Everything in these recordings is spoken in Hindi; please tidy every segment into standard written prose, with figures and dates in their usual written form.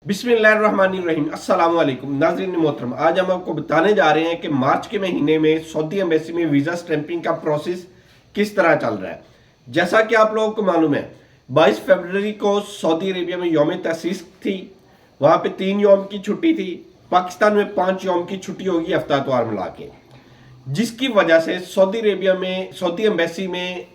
बिस्मिल्लाहिर्रहमानिर्रहीम अस्सलाम वालेकुम नाज़रीन मोहतरम। आज हम आपको बताने जा रहे हैं कि मार्च के महीने में सऊदी एम्बेसी में वीज़ा स्टैंपिंग का प्रोसेस किस तरह चल रहा है। जैसा कि आप लोगों को मालूम है, 22 फरवरी को सऊदी अरेबिया में यौम तसीस थी। वहाँ पे 3 यौम की छुट्टी थी। पाकिस्तान में 5 यौम की छुट्टी होगी हफ्ता इतवार मिला के, जिसकी वजह से सऊदी अरेबिया में सऊदी एम्बेसी में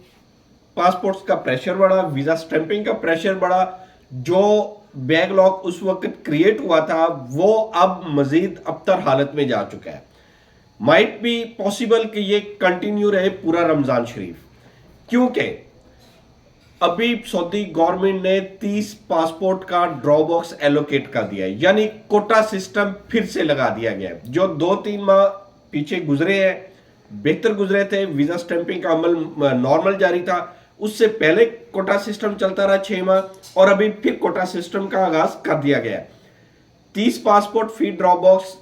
पासपोर्ट्स का प्रेशर बढ़ा, वीज़ा स्टैंपिंग का प्रेशर बढ़ा। जो बैकलॉग उस वक्त क्रिएट हुआ था वो अब मजीद अबतर हालत में जा चुका है। माइट बी पॉसिबल कि ये कंटिन्यू रहे पूरा रमजान शरीफ, क्योंकि अभी सऊदी गवर्नमेंट ने 30 पासपोर्ट का ड्रॉ बॉक्स एलोकेट कर दिया है, यानी कोटा सिस्टम फिर से लगा दिया गया है। जो 2-3 माह पीछे गुजरे हैं बेहतर गुजरे थे, वीजा स्टैंपिंग का अमल नॉर्मल जारी था। उससे पहले कोटा सिस्टम चलता रहा 6 माह, और अभी फिर कोटा सिस्टम का आगाज कर दिया गया है। 30 पासपोर्ट फी ड्रॉप बॉक्स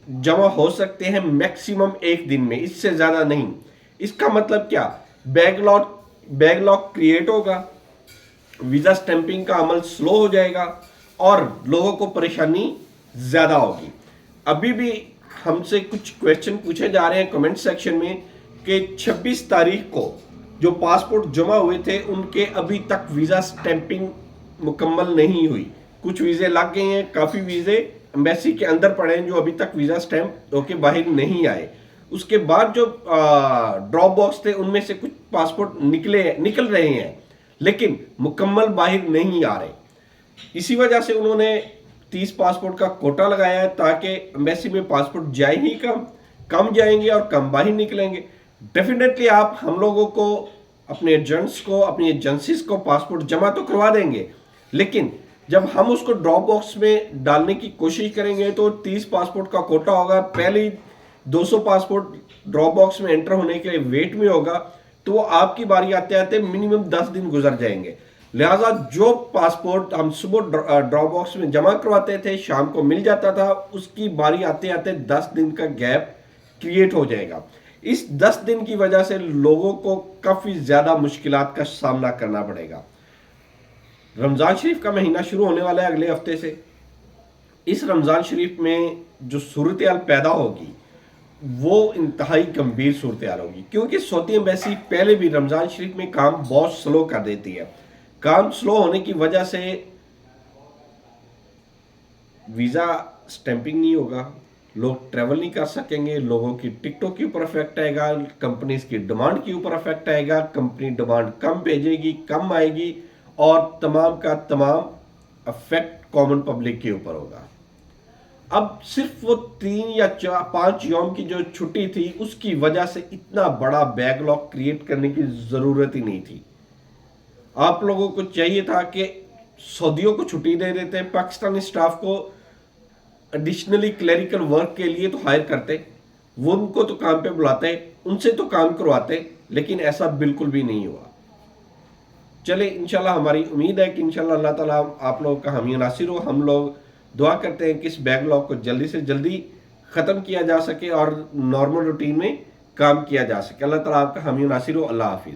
जमा हो सकते हैं मैक्सिमम एक दिन में, इससे ज्यादा नहीं। इसका मतलब क्या, बैकलॉग क्रिएट होगा, वीजा स्टैंपिंग का अमल स्लो हो जाएगा और लोगों को परेशानी ज्यादा होगी। अभी भी हमसे कुछ क्वेश्चन पूछे जा रहे हैं कमेंट सेक्शन में कि 26 तारीख को जो पासपोर्ट जमा हुए थे उनके अभी तक वीजा स्टैंपिंग मुकम्मल नहीं हुई। कुछ वीजे लग गए हैं, काफी वीजे एम्बेसी के अंदर पड़े हैं जो अभी तक वीजा स्टैंप होके बाहर नहीं आए। उसके बाद जो ड्रॉप बॉक्स थे उनमें से कुछ पासपोर्ट निकल रहे हैं, लेकिन मुकम्मल बाहर नहीं आ रहे। इसी वजह से उन्होंने 30 पासपोर्ट का कोटा लगाया है, ताकि एम्बेसी में पासपोर्ट जाए ही कम जाएंगे और कम बाहर निकलेंगे। डेफिनेटली आप हम लोगों को, अपने एजेंट्स को, अपनी एजेंसीज को पासपोर्ट जमा तो करवा देंगे, लेकिन जब हम उसको ड्रॉप बॉक्स में डालने की कोशिश करेंगे तो 30 पासपोर्ट का कोटा होगा, पहले ही 200 पासपोर्ट ड्रॉप बॉक्स में एंटर होने के लिए वेट में होगा, तो आपकी बारी आते आते मिनिमम 10 दिन गुजर जाएंगे। लिहाजा जो पासपोर्ट हम सुबह ड्रॉप बॉक्स में जमा करवाते थे शाम को मिल जाता था, उसकी बारी आते आते 10 दिन का गैप क्रिएट हो जाएगा। इस 10 दिन की वजह से लोगों को काफी ज्यादा मुश्किलात का सामना करना पड़ेगा। रमजान शरीफ का महीना शुरू होने वाला है अगले हफ्ते से। इस रमजान शरीफ में जो सूरत हाल पैदा होगी वो इंतहाई गंभीर सूरत हाल होगी, क्योंकि सऊदी एम्बेसी पहले भी रमजान शरीफ में काम बहुत स्लो कर देती है। काम स्लो होने की वजह से वीजा स्टैंपिंग नहीं होगा, लोग ट्रैवल नहीं कर सकेंगे, लोगों की टिकटों के ऊपर इफेक्ट आएगा, कंपनीज की डिमांड के ऊपर इफेक्ट आएगा, कंपनी डिमांड कम भेजेगी, कम आएगी, और तमाम का तमाम इफेक्ट कॉमन पब्लिक के ऊपर होगा। अब सिर्फ वो 3 या 5 यौम की जो छुट्टी थी उसकी वजह से इतना बड़ा बैकलॉग क्रिएट करने की जरूरत ही नहीं थी। आप लोगों को चाहिए था कि सऊदियों को छुट्टी दे देते, पाकिस्तानी स्टाफ को एडिशनली क्लरिकल वर्क के लिए तो हायर करते, वो उनको तो काम पे बुलाते, उनसे तो काम करवाते, लेकिन ऐसा बिल्कुल भी नहीं हुआ। चले इंशाल्लाह, हमारी उम्मीद है कि इंशाल्लाह अल्लाह ताला आप लोगों का हामी नासिर हो। हम लोग दुआ करते हैं कि इस बैकलॉग को जल्दी से जल्दी ख़त्म किया जा सके और नॉर्मल रूटीन में काम किया जा सके। अल्लाह ताला आपका हामी नासिर हो। अल्लाह हाफिज़।